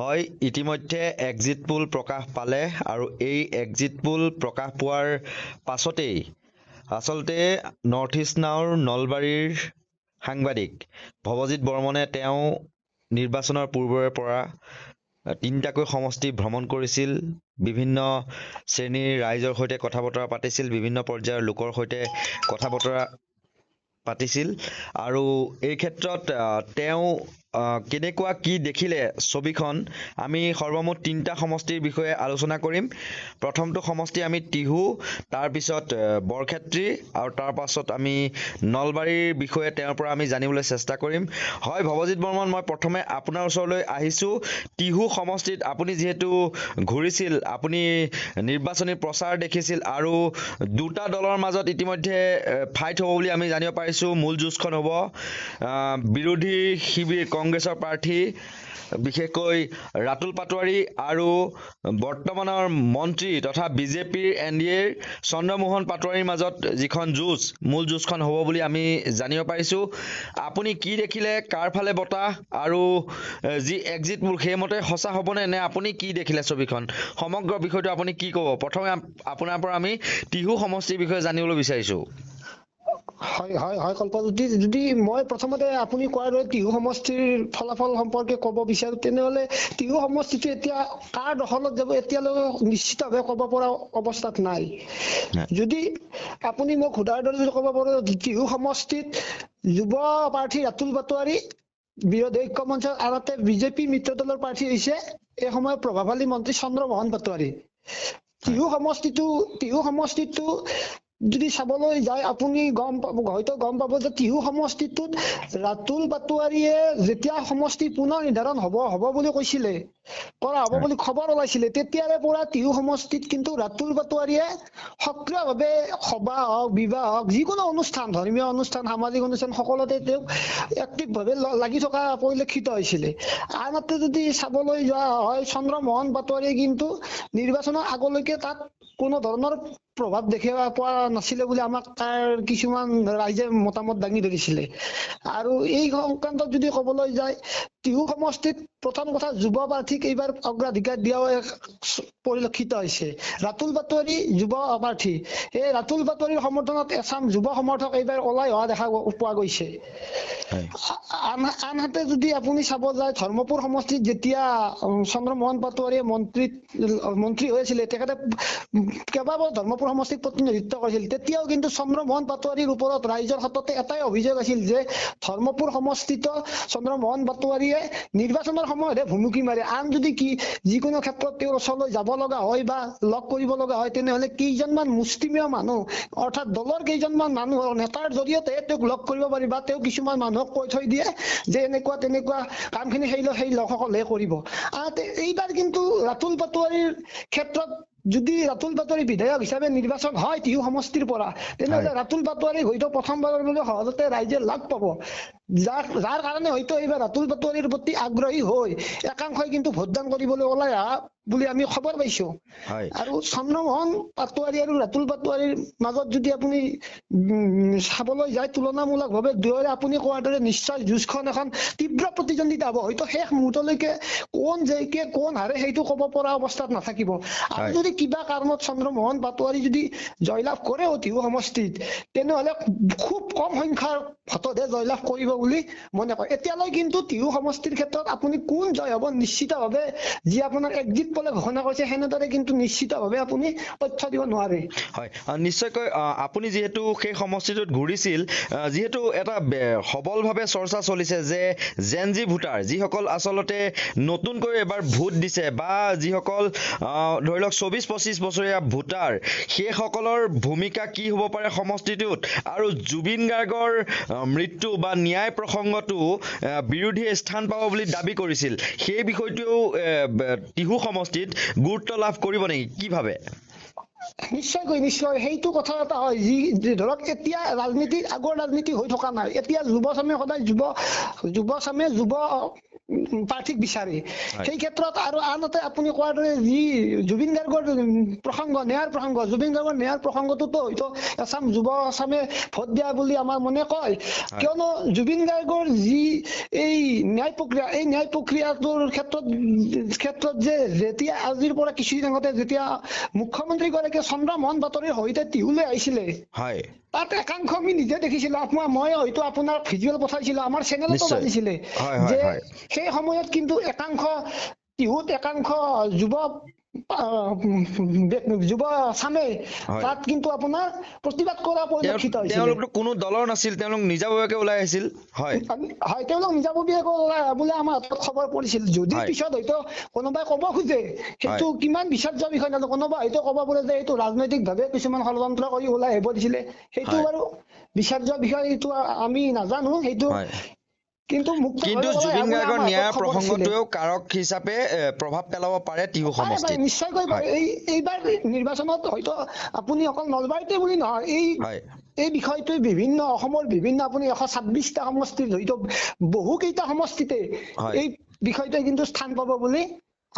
হয়, ইতিমধ্যে exit pole প্ৰকাশ পালে আৰু এই এক্সিট পোল প্ৰকাশ পোৱাৰ পাছতেই আচলতে নৰ্থ ইষ্ট নাওৰ নলবাৰীৰ সাংবাদিক ভৱজিৎ বৰ্মনে তেওঁ নিৰ্বাচনৰ পূৰ্বৰে পৰা তিনিটাকৈ সমষ্টি ভ্ৰমণ কৰিছিল, বিভিন্ন শ্ৰেণীৰ ৰাইজৰ সৈতে কথা বতৰা পাতিছিল, বিভিন্ন পৰ্যায়ৰ লোকৰ সৈতে কথা বতৰা পাতিছিল আৰু এই ক্ষেত্ৰত তেওঁ কেনেকুৱা কি দেখিলে ছবিখন আমি সৰ্বমুঠ তিনিটা সমষ্টিৰ বিষয়ে আলোচনা কৰিম। প্ৰথমটো সমষ্টি আমি টিহু, তাৰপিছত বৰক্ষেত্ৰী আৰু তাৰ পাছত আমি নলবাৰীৰ বিষয়ে তেওঁৰ পৰা আমি জানিবলৈ চেষ্টা কৰিম। হয় ভৱজিৎ বৰ্মন, মই প্ৰথমে আপোনাৰ ওচৰলৈ আহিছোঁ। টিহু সমষ্টিত আপুনি যিহেতু ঘূৰিছিল, আপুনি নিৰ্বাচনী প্ৰচাৰ দেখিছিল আৰু দুটা দলৰ মাজত ইতিমধ্যে ফাইট হ'ব বুলি আমি জানিব পাৰিছোঁ। মূল যুঁজখন হ'ব বিৰোধী শিবিৰ কংগ্ৰেছৰ প্ৰাৰ্থী বিশেষকৈ ৰাতুল পাটোৱাৰী আৰু বৰ্তমানৰ মন্ত্ৰী তথা বিজেপিৰ NDAৰ চন্দ্ৰমোহন পাটোৱাৰীৰ মাজত যিখন যুঁজ, মূল যুঁজখন হ'ব বুলি আমি জানিব পাৰিছোঁ। আপুনি কি দেখিলে, কাৰ ফালে বতাহ আৰু যি এক্সিট পোল সেইমতে সঁচা হ'বনে নে আপুনি কি দেখিলে ছবিখন, সমগ্ৰ বিষয়টো আপুনি কি ক'ব? প্ৰথমে আপোনাৰ পৰা আমি টিহু সমষ্টিৰ বিষয়ে জানিবলৈ বিচাৰিছোঁ। হয় হয় হয় কল্পজ্যোতি, যদি মই প্ৰথমতে আপুনি কোৱাৰ দৰে টিহু সমষ্টিৰ ফলাফল সম্পৰ্কে ক'ব বিচাৰো, তেনেহলে টিহু সমষ্টিটো এতিয়া কাৰ দখলত যাব এতিয়ালৈকে নিশ্চিতভাৱে ক'ব পৰা অৱস্থাত নাই। যদি আপুনি মোক সোধাৰ দৰে যদি ক'ব পাৰো, টিহু সমষ্টিত যুৱ প্ৰাৰ্থী ৰাতুল পাটোৱাৰী, বিৰোধী ঐক্য মঞ্চৰ আনহাতে বিজেপি মিত্ৰ দলৰ প্ৰাৰ্থী হৈছে এই সময়ত প্ৰভাৱশালী মন্ত্ৰী চন্দ্ৰমোহন পাটোৱাৰী। টিহু সমষ্টিটো যদি চাবলৈ যায়, আপুনি হয়তো গম পাব যে টিহু সমষ্টিটোত ৰাতুল পাটোৱাৰীয়ে যেতিয়া সমষ্টি পুনৰ নিৰ্ধাৰণ হ'ব বুলি কৈছিলে, কৰা হ'ব বুলি খবৰ ওলাইছিলে, তেতিয়াৰে পৰা টিহু সমষ্টিত কিন্তু ৰাতুল পাটোৱাৰীয়ে সক্ৰিয়ভাৱে সভা হওক, বিবাহ হওক, যিকোনো অনুষ্ঠান, ধৰ্মীয় অনুষ্ঠান, সামাজিক অনুষ্ঠান সকলোতে তেওঁ এক্টিভভাৱে লাগি থকা পৰিলক্ষিত হৈছিলে। আনহাতে যদি চাবলৈ যোৱা হয়, চন্দ্ৰমোহন পাটোৱাৰীয়ে কিন্তু নিৰ্বাচনৰ আগলৈকে তাত কোনো ধৰণৰ প্ৰভাৱ দেখিব পোৱা নাছিলে বুলি আমাক তাৰ কিছুমান ৰাইজে মতামত দাঙি ধৰিছিলে। আৰু এই সংক্ৰান্তত যদি ক'বলৈ যায়, টিহু সমষ্টিত প্ৰথম কথা যুৱ প্ৰাৰ্থীক এইবাৰ অগ্ৰাধিকাৰ দিয়াও পৰিলক্ষিত হৈছে। ৰাতুল পাটোৱাৰী যুৱ প্ৰাৰ্থী, এই ৰাতুল পাটোৱাৰীৰ সমৰ্থনত এচাম যুৱ সমৰ্থক এইবাৰ ওলাই অহা দেখা পোৱা গৈছে। আনহাতে যদি আপুনি চাব যায়, ধৰ্মপুৰ সমষ্টিত যেতিয়া চন্দ্ৰমোহন পাটোৱাৰীয়ে মন্ত্ৰী হৈছিলে, তেখেতে কেইবাবাৰো ধৰ্মপুৰ সমষ্টিক প্ৰতিনিধিত্ব কৰিছিল, তেতিয়াও কিন্তু চন্দ্ৰমোহন পাটোৱাৰীৰ ওপৰত ৰাইজৰ হাততে এটাই অভিযোগ আছিল যে ধৰ্মপুৰ সমষ্টিত চন্দ্ৰমোহন পাটোৱাৰীয়ে নিৰ্বাচনৰ সময়তহে ভুমুকি মাৰে, আন যদি যিকোনো ক্ষেত্ৰত তেওঁৰ ওচৰলৈ যাব লগা হয় বা লগ কৰিব লগা হয়, তেনেহলে কেইজনমান মুষ্টিমেয় মানুহ অৰ্থাৎ দলৰ কেইজনমান মানুহৰ নেতাৰ জৰিয়তে তেওঁক লগ কৰিব পাৰি বা তেওঁ কিছুমান মানুহক কৈ থৈ দিয়ে যে এনেকুৱা তেনেকুৱা কামখিনি সেই লোকসকলে কৰিব। আনহাতে এইবাৰ কিন্তু ৰাতুল পাটোৱাৰীৰ ক্ষেত্ৰত যদি ৰাতুল পাটোৱাৰী বিধায়ক হিচাপে নিৰ্বাচন হয় টিহু সমষ্টিৰ পৰা, তেনেহলে ৰাতুল পাটোৱাৰীক হয়তো প্ৰথমবাৰৰ বাবে সহজতে ৰাইজে লাভ পাব, যাৰ কাৰণে হয়তো এইবাৰ ৰাতুল পাটোৱাৰীৰ প্ৰতি আগ্ৰহী হৈ একাংশই কিন্তু ভোটদান কৰিবলৈ ওলাই অহা বুলি আমি খবৰ পাইছো। আৰু চন্দ্ৰমোহন পাটোৱাৰী আৰু ৰাতুল পাটোৱাৰীৰ মাজত যদি আপুনি চাবলৈ যায়, তুলনামূলকভাৱে দুয়োৰে আপুনি কোৱাৰ দৰে নিশ্চয় যুঁজখন এখন তীব্ৰ প্ৰতিদ্বন্দিতা হ'ব। হয়তো শেষ মুহূৰ্তলৈকে কোন জয়কে কোন হাৰে সেইটো ক'ব পৰা অৱস্থাত নাথাকিব। আৰু যদি কিবা কাৰণত চন্দ্ৰমোহন পাটোৱাৰী যদি জয়লাভ কৰে টিহু সমষ্টিত, তেনেহলে খুব কম সংখ্যাৰ ভোটতহে জয়লাভ কৰিব বুলি মনে কয়। এতিয়ালৈ কিন্তু টিহু সমষ্টিৰ ক্ষেত্ৰত আপুনি কোন জয় হ'ব নিশ্চিতভাৱে যি আপোনাৰ এক্সিট পোলে ঘোষণা কৰিছে, সেনেদৰে কিন্তু নিশ্চিতভাৱে আপুনি তথ্য দিব নোৱাৰে। হয়, নিশ্চয়কৈ আপুনি যিহেতু সেই সমষ্টিটোত ঘূৰিছিল, যিহেতু এটা সবলভাৱে চৰ্চা চলিছে যে জেনজি ভোটাৰ, যিসকল আচলতে নতুনকৈ এবাৰ ভোট দিছে বা যিসকল ধৰি লওক 24-25 বছৰীয়া ভোটাৰ, সেইসকলৰ ভূমিকা কি হ'ব পাৰে সমষ্টিটোত, আৰু জুবিন গাৰ্গৰ মৃত্যু বা ন্যায় প্ৰসংগটো বিৰোধীয়ে স্থান পাব বুলি দাবী কৰিছিল, সেই বিষয়টোও টিহু সমষ্টিত গুৰুত্ব লাভ কৰিব নেকি, কি ভাবে? নিশ্চয় সেইটো কথা এটা হয়, যি ধৰক এতিয়া আগৰ ৰাজনীতি হৈ থকা নাই। এতিয়া যুৱচামে সদায় যুৱ প্ৰাৰ্থীক বিচাৰে সেই ক্ষেত্ৰত আৰু আনহাতে আপুনি কোৱাৰ দৰে যি জুবিন গাৰ্গৰ প্ৰসংগ ন্যায়ৰ প্ৰসংগ জুবিন গাৰ্গৰ ন্যায়ৰ প্ৰসংগটোতো হয়তো এচাম যুৱ আচামে ভোট দিয়া বুলি আমাৰ মনে কয় কিয়নো জুবিন গাৰ্গৰ যি এই ন্যায় প্ৰক্ৰিয়াটোৰ ক্ষেত্ৰত যে যেতিয়া আজিৰ পৰা কিছুদিন আগতে যেতিয়া মুখ্যমন্ত্ৰীগৰাকীয়ে চন্দ্ৰমোহন পাটোৱাৰীৰ সৈতে টিহুলৈ আহিছিলে তাত একাংশ আমি নিজে দেখিছিলো মই হয়তো আপোনাৰ ভিজুৱেল পঠাইছিলো আমাৰ চেনেলতো বাজিছিলে যে সেই সময়ত কিন্তু একাংশ টিহুত একাংশ যুৱ চামে তাত কিন্তু আপোনাৰ প্ৰতিবাদ কৰা পৰিলক্ষিত হৈছিল তেওঁলোক কোনো দলৰ নাছিল তেওঁলোক নিজাববীয়াকৈ ওলাই আহিছিল হয় তেওঁলোক নিজাববীয়াকৈ ওলাই বোলে আমাৰ হাতত খবৰ পৰিছিল যদি পিছত হয়তো কোনোবাই ক'ব খোজে সেইটো কিমান বিচাৰ্য বিষয় নাজানো কোনোবা হয়তো ক'ব বোলে যে এইটো ৰাজনৈতিকভাৱে কিছুমান ষড়যন্ত্ৰ কৰি ওলাই আহিব দিছিলে সেইটো বাৰু বিচাৰ্য বিষয় এইটো আমি নাজানো সেইটো কিন্তু জুবিন গাৰ্গৰ ন্যায় প্ৰসংগটোৱেও কাৰক হিচাপে প্ৰভাৱ পেলাব পাৰে টিহু সমষ্টিত নিশ্চয়কৈ এইবাৰ নিৰ্বাচনত হয়তো আপুনি অকল নলবাৰীতে বুলি নহয় এই বিষয়টো অসমৰ বিভিন্ন আপুনি 126টা সমষ্টিৰ জড়িত বহুকেইটা সমষ্টিতে এই বিষয়টোৱে কিন্তু স্থান পাব বুলি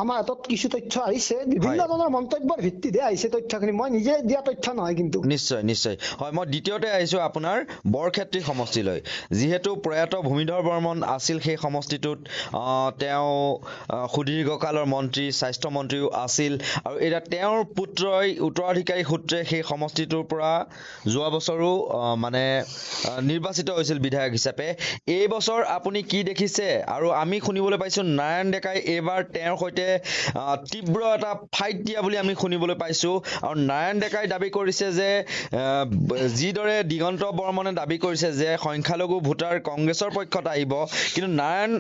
আমাৰ হাতত কিছু তথ্য আহিছে বিভিন্ন ধৰণৰ মন্তব্যৰ ভিত্তিতে আহিছে তথ্যখিনি মই নিজে দিয়া তথ্য নহয় কিন্তু নিশ্চয় হয় মই দ্বিতীয়তে আহিছো আপোনাৰ বৰক্ষেত্ৰী সমষ্টিলৈ যিহেতু প্ৰয়াত ভূমিধৰ বৰ্মন আছিল সেই সমষ্টিটোত তেওঁ সুদীৰ্ঘকালৰ মন্ত্ৰী স্বাস্থ্য মন্ত্ৰীও আছিল আৰু এটা তেওঁৰ পুত্ৰই উত্তৰাধিকাৰী সূত্ৰে সেই সমষ্টিটোৰ পৰা যোৱা বছৰো মানে নিৰ্বাচিত হৈছিল বিধায়ক হিচাপে এই বছৰ আপুনি কি দেখিছে আৰু আমি শুনিবলৈ পাইছো নাৰায়ণ ডেকাই এইবাৰ তেওঁৰ সৈতে তীব্ৰ এটা ফাইট দিয়া বুলি আমি শুনিবলৈ পাইছো আৰু নাৰায়ণ ডেকাই দাবী কৰিছে যে যিদৰে দিগন্ত বৰ্মনে দাবী কৰিছে যে সংখ্যালঘু ভোটাৰ কংগ্ৰেছৰ পক্ষত আহিব কিন্তু নাৰায়ণ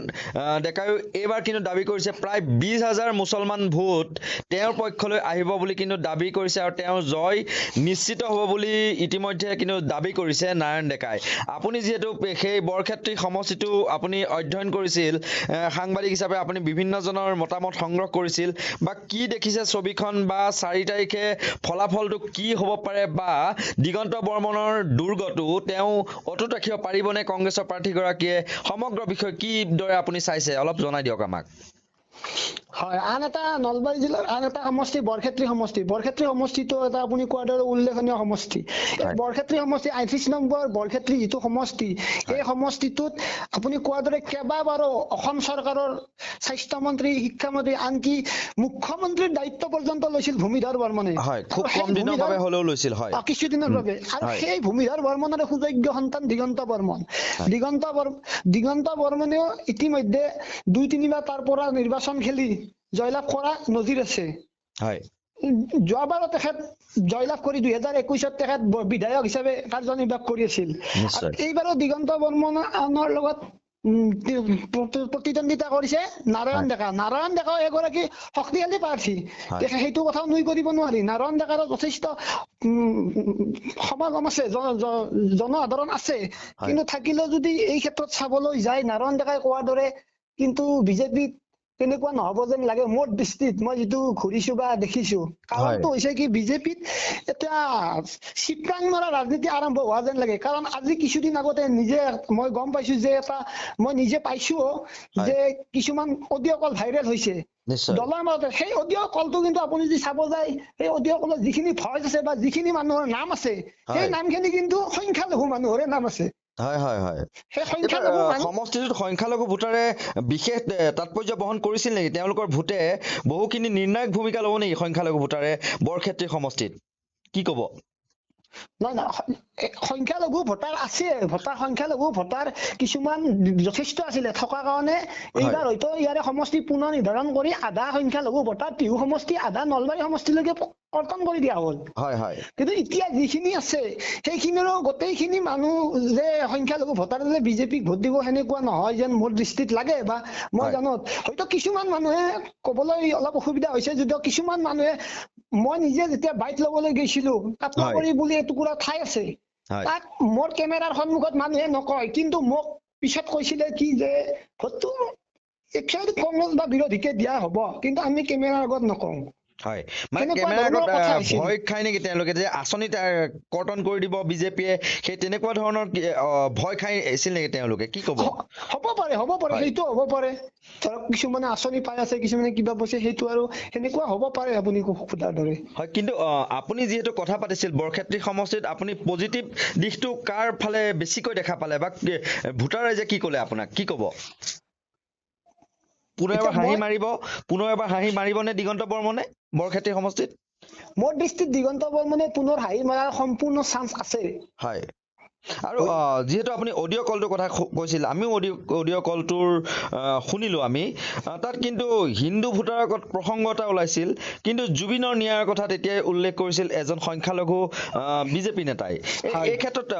ডেকাই এইবাৰ কিন্তু দাবী কৰিছে প্ৰায় 20,000 মুছলমান ভোট তেওঁৰ পক্ষলৈ আহিব বুলি কিন্তু দাবী কৰিছে আৰু তেওঁৰ জয় নিশ্চিত হ'ব বুলি ইতিমধ্যে কিন্তু দাবী কৰিছে নাৰায়ণ ডেকাই আপুনি যিহেতু সেই বৰক্ষেত্ৰী সমষ্টিটো আপুনি অধ্যয়ন কৰিছিল সাংবাদিক হিচাপে আপুনি বিভিন্নজনৰ মতামত সংগ্ৰহ কৰিছিল বা কি দেখিছে ছবিখন বা 4 তাৰিখে ফলাফলটো কি হ'ব পাৰে বা দিগন্ত বৰ্মনৰ দুৰ্গটো তেওঁ অটুট ৰাখিব পাৰিবনে কংগ্ৰেছৰ প্ৰাৰ্থীগৰাকীয়ে সমগ্ৰ বিষয় কি দৰে আপুনি চাইছে অলপ জনাই দিয়ক আমাক হয় আন এটা নলবাৰী জিলাৰ আন এটা সমষ্টি বৰক্ষেত্ৰী সমষ্টিটো এটা আপুনি কোৱাৰ দৰে উল্লেখনীয় সমষ্টি বৰক্ষেত্ৰী সমষ্টি 38 নম্বৰ বৰক্ষেত্ৰী যিটো সমষ্টি এই সমষ্টিটোত আপুনি কোৱাৰ দৰে কেইবাবাৰো অসম চৰকাৰৰ স্বাস্থ্য মন্ত্ৰী শিক্ষামন্ত্ৰী আনকি মুখ্যমন্ত্ৰীৰ দায়িত্ব পৰ্যন্ত লৈছিল ভূমিধৰ বৰ্মনে খুব কম দিনৰ বাবে হলেও লৈছিল কিছুদিনৰ বাবে আৰু সেই ভূমিধৰ বৰ্মনৰ সুযোগ্য সন্তান দিগন্ত বৰ্মন দিগন্ত বৰ্মনেও ইতিমধ্যে 2-3বাৰ তাৰ পৰা নিৰ্বাচন খেলি জয়লাভ কৰা নজিৰ আছে যোৱাবাৰো তেখেত জয়লাভ কৰি 2021ত তেখেত বিধায়ক হিচাপে কাৰ্যনিৰ্বাহ কৰি আছিল এইবাৰো দিগন্ত বৰ্মনৰ লগত প্ৰতিদ্বন্দ্বিতা কৰিছে নাৰায়ণ ডেকা এগৰাকী শক্তিশালী প্ৰাৰ্থী সেইটো কথাও নুই কৰিব নোৱাৰি নাৰায়ণ ডেকাৰ যথেষ্ট সমাগম আছে জনসাধাৰণ আছে কিন্তু থাকিলেও যদি এই ক্ষেত্ৰত চাবলৈ যায় নাৰায়ণ ডেকাই কোৱাৰ দৰে কিন্তু বিজেপিত তেনেকুৱা নহব যেন লাগে মোৰ দৃষ্টিত মই যিটো ঘূৰিছো বা দেখিছো কাৰণটো হৈছে কি বিজেপিত এটা চিপ্ৰাং মৰা ৰাজনীতি আৰম্ভ হোৱা যেন লাগে কাৰণ আজি কিছুদিন আগতে নিজে মই গম পাইছো যে মই নিজে পাইছো যে কিছুমান অডিঅ' কল ভাইৰেল হৈছে দলৰ মাজতে সেই অডিঅ' কলটো কিন্তু আপুনি যদি চাব যায় সেই অডিঅ' কলত যিখিনি ভইচ আছে বা যিখিনি মানুহৰ নাম আছে সেই নামখিনি কিন্তু সংখ্যালঘু মানুহৰে নাম আছে সমষ্টিটোত সংখ্যালঘু ভোটাৰে বিশেষ তাৎপৰ্য বহন কৰিছিল নেকি তেওঁলোকৰ ভোটে বহুখিনি নিৰ্ণায়ক ভূমিকা ল'ব নেকি সংখ্যালঘু ভোটাৰে বৰক্ষেত্ৰী সমষ্টিত কি ক'ব সংখ্যালঘু ভোটাৰ আছে সংখ্যালঘু ভোটাৰ কিছুমান যথেষ্ট আছিলে থকা কাৰণে এইবাৰ হয়তো ইয়াৰে সমষ্টি পুনৰ নিৰ্ধাৰণ কৰি আধা সংখ্যালঘু ভোটাৰ টিহু সমষ্টি আধা নলবাৰী সমষ্টিলৈকে কৰ্তন কৰি দিয়া হ'ল কিন্তু এতিয়া যিখিনি আছে সেইখিনিৰো গোটেইখিনি মানুহ যে সংখ্যালঘু ভোটাৰ যে বিজেপিক ভোট দিব সেনেকুৱা নহয় যেন মোৰ দৃষ্টিত লাগে বা মই জানো হয়তো কিছুমান মানুহে ক'বলৈ অলপ অসুবিধা হৈছে যদিও কিছুমান মানুহে মই নিজে যেতিয়া বাইক ল'বলৈ গৈছিলো কাটলাবাৰী বুলি এটুকুৰা ঠাই আছে তাত মোৰ কেমেৰাৰ সন্মুখত মানুহে নকয় কিন্তু মোক পিছত কৈছিলে কি যে ভোটটো একচুৱেলি কংগ্ৰেছ বা বিৰোধীকে দিয়া হ'ব কিন্তু আমি কেমেৰাৰ আগত নকওঁ হয় মানে সেনেকুৱা কেমেৰা ধৰণৰ আগত কথা হৈছিল। ভয় খাই নেকি তেওঁলোকে যে আঁচনি কৰ্তন কৰি দিব বিজেপিয়ে সেই তেনেকুৱা ধৰণৰ ভয় খাই আছিল নেকি তেওঁলোকে কি ক'ব হ'ব পাৰে হয় সেইটো হ'ব পাৰে ধৰক কিছুমানে আঁচনি পাই আছে কিছুমানে কিবা পাইছে সেইটো আৰু সেনেকুৱা হ'ব পাৰে আপুনি সোধাৰ দৰে হয় কিন্তু আপুনি যিহেতু কথা পাতিছিল বৰক্ষেত্ৰী সমষ্টিত আপুনি পজিটিভ দিশটো কাৰ ফালে বেছিকৈ দেখা পালে বা ভোটাৰ ৰাইজে কি ক'লে আপোনাক কি ক'ব পুনৰ এতিয়া এবাৰ হাঁহি মই মাৰিব নে দিগন্ত বৰ্মনে বৰক্ষেত্ৰী সমষ্টিত মোৰ দৃষ্টিত দিগন্ত বৰ্মনে পুনৰ হাঁহি মাৰাৰ সম্পূৰ্ণ চান্স আছে হয় আৰু যিহেতু আপুনি অডিঅ' কলটোৰ কথা কৈছিল আমিও অডিঅ' কলটোৰ শুনিলোঁ আমি তাত কিন্তু হিন্দু ভোটাৰৰ প্ৰসংগ এটা ওলাইছিল কিন্তু জুবিনৰ ন্যায়ৰ কথা তেতিয়াই উল্লেখ কৰিছিল এজন সংখ্যালঘু বিজেপি নেতাই এই ক্ষেত্ৰত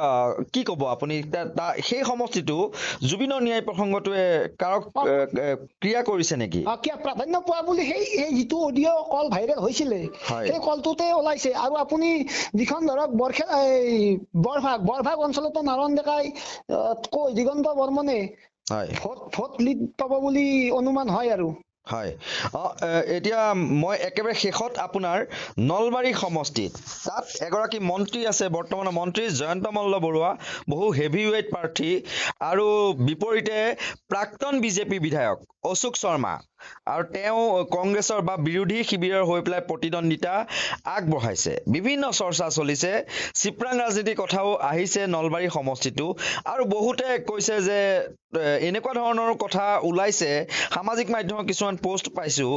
কি ক'ব আপুনি সেই সমষ্টিটো জুবিনৰ ন্যায় প্ৰসংগটোৱে কাৰক ক্ৰিয়া কৰিছে নেকি কিয় প্ৰাধান্য পোৱা বুলি সেই যিটো অডিঅ' কল ভাইৰেল হৈছিলে সেই কলটোতে ওলাইছে আৰু আপুনি যিখন ধৰক বৰভাগ অঞ্চলতো নাৰায়ণ ডেকাই কৈ দিগন্ত বৰ্মনে ভোট লিড পাব বুলি অনুমান হয় আৰু হয় এতিয়া মই একেবাৰে শেষত আপোনাৰ নলবাৰী সমষ্টিত তাত এগৰাকী মন্ত্ৰী আছে বৰ্তমানৰ মন্ত্ৰী জয়ন্ত মল্ল বৰুৱা বহু হেভিৱেইট প্ৰাৰ্থী আৰু বিপৰীতে প্ৰাক্তন বিজেপি বিধায়ক অশোক শৰ্মা আৰু তেওঁ কংগ্ৰেছৰ বা বিৰোধী শিবিৰৰ হৈ পেলাই প্ৰতিদ্বন্দ্বিতা আগবঢ়াইছে বিভিন্ন চৰ্চা চলিছে চিপৰাং ৰাজনীতিৰ কথাও আহিছে নলবাৰী সমষ্টিটো আৰু বহুতে কৈছে যে এনেকুৱা ধৰণৰ কথা ওলাইছে সামাজিক মাধ্যমত কিছুমান পোষ্ট পাইছো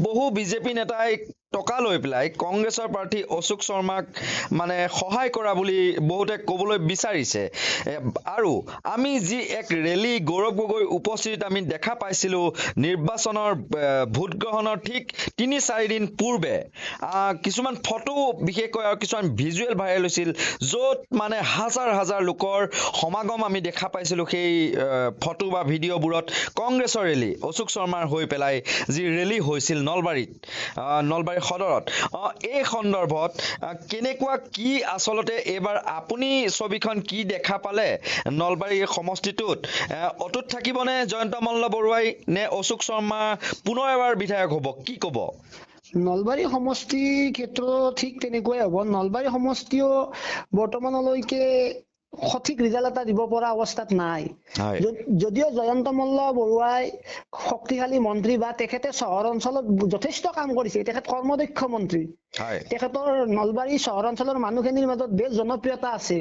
বহু বিজেপি নেতাই টকা লৈ পেলাই কংগ্ৰেছৰ প্ৰাৰ্থী অশোক শৰ্মাক মানে সহায় কৰা বুলি বহুতে ক'বলৈ বিচাৰিছে আৰু আমি যি এক ৰেলী গৌৰৱ গগৈ উপস্থিতিত আমি দেখা পাইছিলোঁ নিৰ্বাচনৰ ভোট গ্ৰহণৰ ঠিক ৩-৪ দিন পূৰ্বে কিছুমান ফটো বিশেষকৈ আৰু কিছুমান ভিজুৱেল ভাইৰেল হৈছিল য'ত মানে হাজাৰ হাজাৰ লোকৰ সমাগম আমি দেখা পাইছিলোঁ সেই ফটো বা ভিডিঅ'বোৰত কংগ্ৰেছৰ ৰেলী অশোক শৰ্মাৰ হৈ পেলাই যি ৰেলী হৈছিল নলবাৰী সদৰত এই সন্দৰ্ভত কেনেকুৱা কি আচলতে এইবাৰ আপুনি ছবিখন কি দেখা পালে নলবাৰী সমষ্টিটোত অটুট থাকিবনে জয়ন্ত মল্ল বৰুৱাই নে অশোক শৰ্মা পুনৰ এবাৰ বিধায়ক হ'ব কি ক'ব নলবাৰী সমষ্টিৰ ক্ষেত্ৰত ঠিক তেনেকুৱাই হ'ব নলবাৰী সমষ্টিও বৰ্তমানলৈকে সঠিক ৰিজাল্ট এটা দিব পৰা অৱস্থাত নাই যদিও জয়ন্ত মল্ল বৰুৱাই শক্তিশালী মন্ত্ৰী বা তেখেতে চহৰ অঞ্চলত যথেষ্ট কাম কৰিছে তেখেত কৰ্মদক্ষ মন্ত্ৰী তেখেতৰ নলবাৰী চহৰ অঞ্চলৰ মানুহখিনিৰ মাজত বেছ জনপ্ৰিয়তা আছে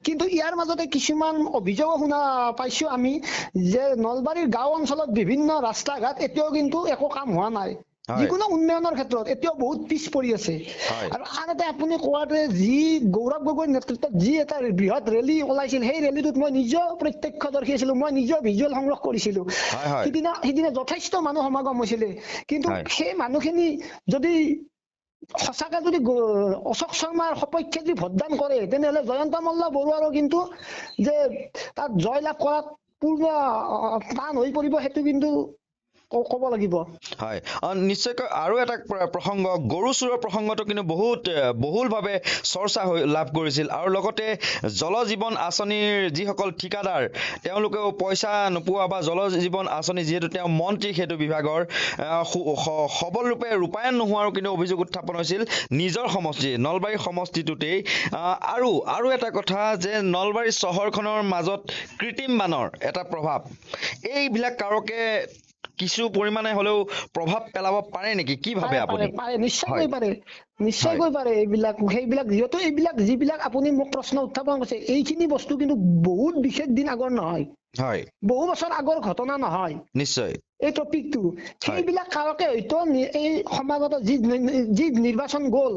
কিন্তু ইয়াৰ মাজতে কিছুমান অভিযোগ শুনা পাইছো আমি যে নলবাৰীৰ গাঁও অঞ্চলত বিভিন্ন ৰাস্তা ঘাট এতিয়াও কিন্তু একো কাম হোৱা নাই যিকোনো উন্নয়নৰ ক্ষেত্ৰত এতিয়াও বহুত পিছ পৰি আছে আৰু আনহাতে আপুনি কোৱাতে যি গৌৰৱ গগৈৰ নেতৃত্বত যি এটা বৃহৎ ৰেলী ওলাইছিল সেই ৰেলীটোত মই নিজেও প্ৰত্যক্ষদৰ্শী আছিলো মই নিজেও ভিজুৱেল সংগ্ৰহ কৰিছিলো সিদিনা যথেষ্ট মানুহ সমাগম হৈছিলে কিন্তু সেই মানুহখিনি যদি সঁচাকে যদি অশোক শৰ্মাৰ সপক্ষে যদি ভোটদান কৰে তেনেহলে জয়ন্ত মল্ল বৰুৱাৰো কিন্তু যে তাত জয়লাভ কৰাত পূৰ্ণ টান হৈ পৰিব সেইটো কিন্তু ক'ব লাগিব হয় নিশ্চয়কৈ আৰু এটা প্ৰসংগ গৰু চুৰৰ প্ৰসংগটো কিন্তু বহুত বহুলভাৱে চৰ্চা লাভ কৰিছিল আৰু লগতে জল জীৱন আঁচনিৰ যিসকল ঠিকাদাৰ তেওঁলোকেও পইচা নোপোৱা বা জল জীৱন আঁচনি যিহেতু তেওঁ মন্ত্ৰী সেইটো বিভাগৰ সবল ৰূপে ৰূপায়ণ নোহোৱাৰো কিন্তু অভিযোগ উত্থাপন হৈছিল নিজৰ সমষ্টি নলবাৰী সমষ্টিটোতেই আৰু এটা কথা যে নলবাৰী চহৰখনৰ মাজত কৃত্ৰিম বানৰ এটা প্ৰভাৱ এইবিলাক কাৰকে কিছু পৰিমাণে হলেও প্ৰভাৱ পেলাব পাৰে নেকি কি ভাবে আপুনি নিশ্চয়কৈ পাৰে সেইবিলাক যিবিলাক আপুনি মোক প্ৰশ্ন উত্থাপন কৰিছে এইখিনি বস্তু কিন্তু বহুত বিশেষ দিন আগৰ নহয় বহু বছৰ আগৰ ঘটনা নহয় নিশ্চয় এই টপিকটো সেইবিলাক কাৰকে হয়তো এই সমাগত যি নিৰ্বাচন গ'ল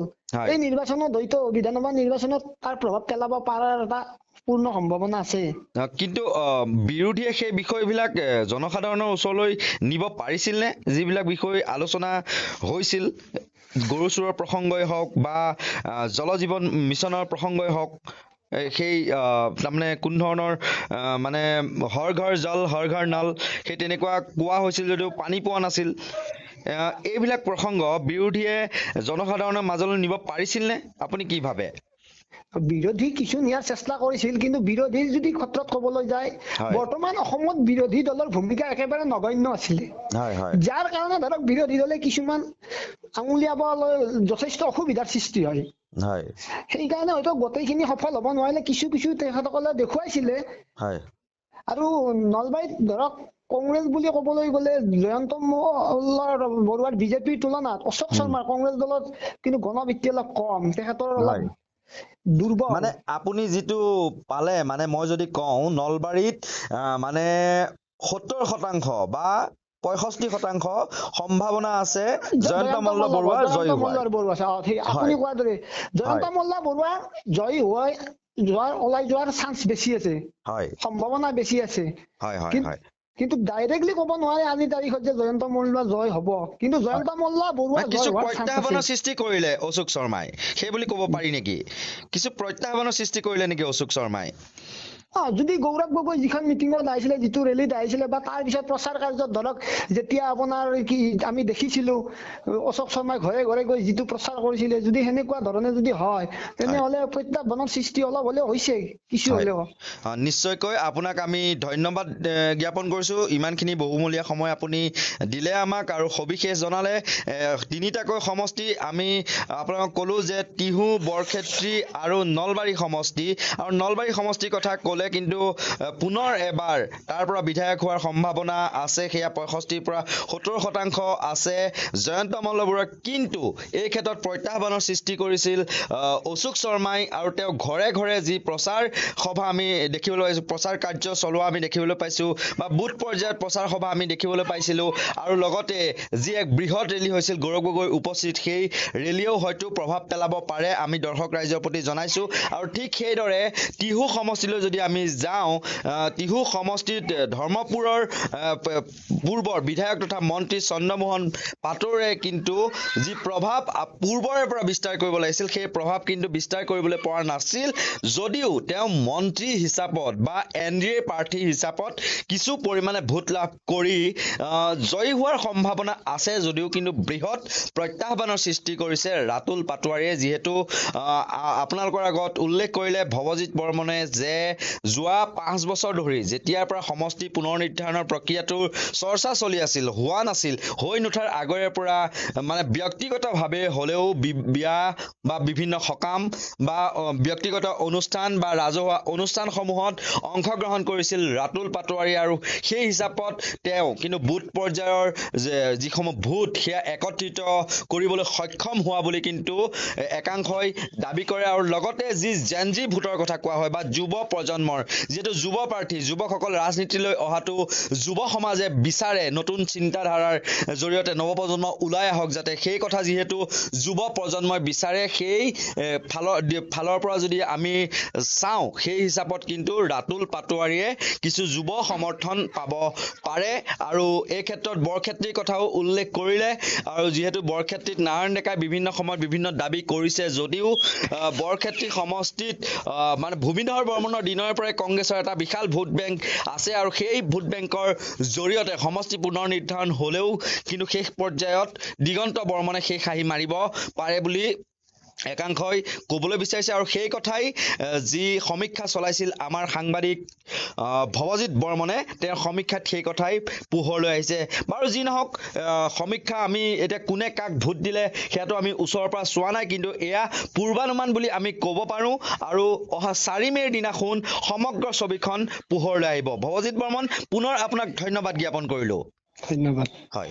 এই নিৰ্বাচনত হয়তো বিধানসভা নিৰ্বাচনত তাৰ প্ৰভাৱ পেলাব পৰাৰ এটা পূৰ্ণ সম্ভাৱনা আছে কিন্তু বিৰোধীয়ে সেই বিষয়বিলাক জনসাধাৰণৰ ওচৰলৈ নিব পাৰিছিল নে যিবিলাক বিষয় আলোচনা হৈছিল গৰু চুৰৰ প্ৰসংগই হওক বা জল জীৱন মিছনৰ প্ৰসংগই হওক সেই তাৰমানে কোন ধৰণৰ মানে হৰ ঘৰ জল হৰ ঘৰ নল সেই তেনেকুৱা কোৱা হৈছিল যদিও পানী পোৱা নাছিল এইবিলাক প্ৰসংগ বিৰোধীয়ে জনসাধাৰণৰ মাজলৈ নিব পাৰিছিল নে আপুনি কি ভাবে বিৰোধী কিছু নিয়াৰ চেষ্টা কৰিছিল, কিন্তু বিৰোধীৰ যদি ক্ষেত্ৰত ক'বলৈ যায় হয়। বৰ্তমান অসমত বিৰোধী দলৰ ভূমিকা একেবাৰে নগণ্য আছিলে, হয় হয় যাৰ কাৰণে ধৰক বিৰোধী দলে কিছুমান আঙুলিয়াবলৈ যথেষ্ট অসুবিধাৰ সৃষ্টি হয়। হয় সেইকাৰণে হয়তো গোটেইখিনি সফল হ'ব নোৱাৰিলে, কিছু কিছু তেখেতসকলে দেখুৱাইছিলে। হয় আৰু নলবাৰীত ধৰক কংগ্ৰেছ বুলি ক'বলৈ গ'লে জয়ন্ত বৰুৱাৰ বিজেপিৰ তুলনাত অশোক শৰ্মাৰ কংগ্ৰেছ দলত কিন্তু গণভিত্তি অলপ কম, তেখেতৰ অলপ হয় দুৰ্বল। মানে আপুনি যিটো পালে, মানে মই যদি কওঁ নলবাৰীত মানে 70% বা 65% সম্ভাৱনা আছে জয়ন্ত মল্ল বৰুৱাৰ জয়ী হোৱাৰ। বৰুৱা আপুনি কোৱাৰ দৰে জয়ন্ত মল্ল বৰুৱা জয়ী ওলাই যোৱাৰ চান্স বেছি আছে, হয় সম্ভাৱনা বেছি আছে। হয় হয় হয় কিন্তু ডাইৰেক্টলি ক'ব নোৱাৰে আজি তাৰিখত যে জয়ন্ত মল্ল জয় হ'ব, কিন্তু জয়ন্ত মল্ল বৰুৱা জয় কিছু হোৱাৰ চান্স আছে। প্ৰত্যাহ্বানৰ সৃষ্টি কৰিলে অশোক শৰ্মাই, সেই বুলি ক'ব পাৰি নেকি? কিছু প্ৰত্যাহ্বানৰ সৃষ্টি কৰিলে নেকি অশোক শৰ্মাই? যদি গৌৰৱ গগৈ যিখন মিটিঙত আহিছিলে, যিটো ৰেলীত আহিছিলে, বা তাৰ পিছত প্ৰচাৰ কাৰ্যত ধৰক যেতিয়া আপোনাৰ কি আমি দেখিছিলো অশোক শৰ্মাই ঘৰে ঘৰে গৈ যিটো প্ৰচাৰ কৰিছিলে, যদি সেনেকুৱা ধৰণে যদি হয় তেনেহলে প্ৰত্যাহ্বানৰ সৃষ্টি অলপ হলেও হৈছে, কিছু হলেও। নিশ্চয়কৈ আপোনাক আমি ধন্যবাদ জ্ঞাপন কৰিছো, ইমানখিনি বহুমূলীয়া সময় আপুনি দিলে আমাক আৰু সবিশেষ জনালে। তিনিটাকৈ সমষ্টি আমি আপোনাক ক'লো যে টিহু, বৰক্ষেত্ৰী আৰু নলবাৰী সমষ্টি, আৰু নলবাৰী সমষ্টিৰ কথা ক'লে কিন্তু পুনৰ এবাৰ তাৰ পৰা বিধায়ক হোৱাৰ সম্ভাৱনা আছে, সেয়া 65% পৰা 70% আছে জয়ন্ত মল্ল বৰুৱা। কিন্তু এই ক্ষেত্ৰত প্ৰত্যাহ্বানৰ সৃষ্টি কৰিছিল অশোক শৰ্মাই, আৰু তেওঁ ঘৰে ঘৰে যি প্ৰচাৰ সভা আমি দেখিবলৈ পাইছোঁ, প্ৰচাৰ কাৰ্য চলোৱা আমি দেখিবলৈ পাইছোঁ, বা বুথ পৰ্যায়ত প্ৰচাৰ সভা আমি দেখিবলৈ পাইছিলোঁ, আৰু লগতে যি এক বৃহৎ ৰেলী হৈছিল গৌৰৱ গগৈ উপস্থিত, সেই ৰেলীয়েও হয়তো প্ৰভাৱ পেলাব পাৰে, আমি দৰ্শক ৰাইজৰ প্ৰতি জনাইছোঁ। আৰু ঠিক সেইদৰে টিহু সমষ্টিলৈ যদি আমি যাওঁ, টিহু সমষ্টিত ধৰ্মপুৰৰ পূৰ্বৰ বিধায়ক তথা মন্ত্ৰী চন্দ্ৰমোহন পাটোৱাৰীয়ে কিন্তু যি প্ৰভাৱ পূৰ্বৰে পৰা বিস্তাৰ কৰিব লাগিছিল, সেই প্ৰভাৱ কিন্তু বিস্তাৰ কৰিবলৈ পৰা নাছিল, যদিও তেওঁ মন্ত্ৰী হিচাপত বা NDA প্ৰাৰ্থী হিচাপত কিছু পৰিমাণে ভোট লাভ কৰি জয়ী হোৱাৰ সম্ভাৱনা আছে, যদিও কিন্তু বৃহৎ প্ৰত্যাহ্বানৰ সৃষ্টি কৰিছে ৰাতুল পাটোৱাৰীয়ে। যিহেতু আপোনালোকৰ আগত উল্লেখ কৰিলে ভৱজিৎ বৰ্মনে যে যোৱা 5 বছৰ ধৰি যেতিয়াৰ পৰা সমষ্টি পুনৰ নিৰ্ধাৰণৰ প্ৰক্ৰিয়াটোৰ চৰ্চা চলি আছিল, হোৱা নাছিল, হৈ নুঠাৰ আগৰে পৰা মানে ব্যক্তিগতভাৱে হ'লেও বিয়া বা বিভিন্ন সকাম বা ব্যক্তিগত অনুষ্ঠান বা ৰাজহুৱা অনুষ্ঠানসমূহত অংশগ্ৰহণ কৰিছিল ৰাতুল পাটোৱাৰী, আৰু সেই হিচাপত তেওঁ কিন্তু বুথ পৰ্যায়ৰ যিসমূহ ভোট সেয়া একত্ৰিত কৰিবলৈ সক্ষম হোৱা বুলি কিন্তু একাংশই দাবী কৰে। আৰু লগতে যি জেনজি ভোটৰ কথা কোৱা হয় বা যুৱ প্ৰজন্মৰ, যিহেতু যুৱ প্ৰাৰ্থী, যুৱকসকল ৰাজনীতিলৈ অহাটো যুৱ সমাজে বিচাৰে, নতুন চিন্তাধাৰাৰ জৰিয়তে নৱপ্ৰজন্ম ওলাই আহক যাতে, সেই কথা যিহেতু যুৱ প্ৰজন্মই বিচাৰে, সেই ফালৰ পৰা যদি আমি চাওঁ, সেই হিচাপত কিন্তু ৰাতুল পাটোৱাৰীয়ে কিছু যুৱ সমৰ্থন পাব পাৰে। আৰু এই ক্ষেত্ৰত বৰক্ষেত্ৰীৰ কথাও উল্লেখ কৰিলে, আৰু যিহেতু বৰক্ষেত্ৰীত নাৰায়ণ ডেকাই বিভিন্ন সময়ত বিভিন্ন দাবী কৰিছে, যদিও বৰক্ষেত্ৰী সমষ্টিত মানে ভূমিধৰ বৰ্মনৰ দিনৰ পৰাই কংগ্ৰেছৰ এটা বিশাল ভোট বেংক আছে, আৰু সেই ভোট বেংকৰ জৰিয়তে সমষ্টি পুনৰ নিৰ্ধাৰণ হ'লেও কিন্তু শেষ পৰ্যায়ত দিগন্ত বৰ্মনে সেই হাঁহি মাৰিব পাৰে বুলি একাংশই ক'বলৈ বিচাৰিছে। আৰু সেই কথাই যি সমীক্ষা চলাইছিল আমাৰ সাংবাদিক ভৱজিৎ বৰ্মনে, তেওঁৰ সমীক্ষাত সেই কথাই পোহৰলৈ আহিছে। বাৰু যি নহওক, সমীক্ষা আমি এতিয়া কোনে কাক ভোট দিলে সেয়াটো আমি ওচৰৰ পৰা চোৱা নাই, কিন্তু এয়া পূৰ্বানুমান বুলি আমি ক'ব পাৰোঁ, আৰু অহা 4 মে'ৰ দিনাখন সমগ্ৰ ছবিখন পোহৰলৈ আহিব। ভৱজিৎ বৰ্মন, পুনৰ আপোনাক ধন্যবাদ জ্ঞাপন কৰিলোঁ। ধন্যবাদ। হয়।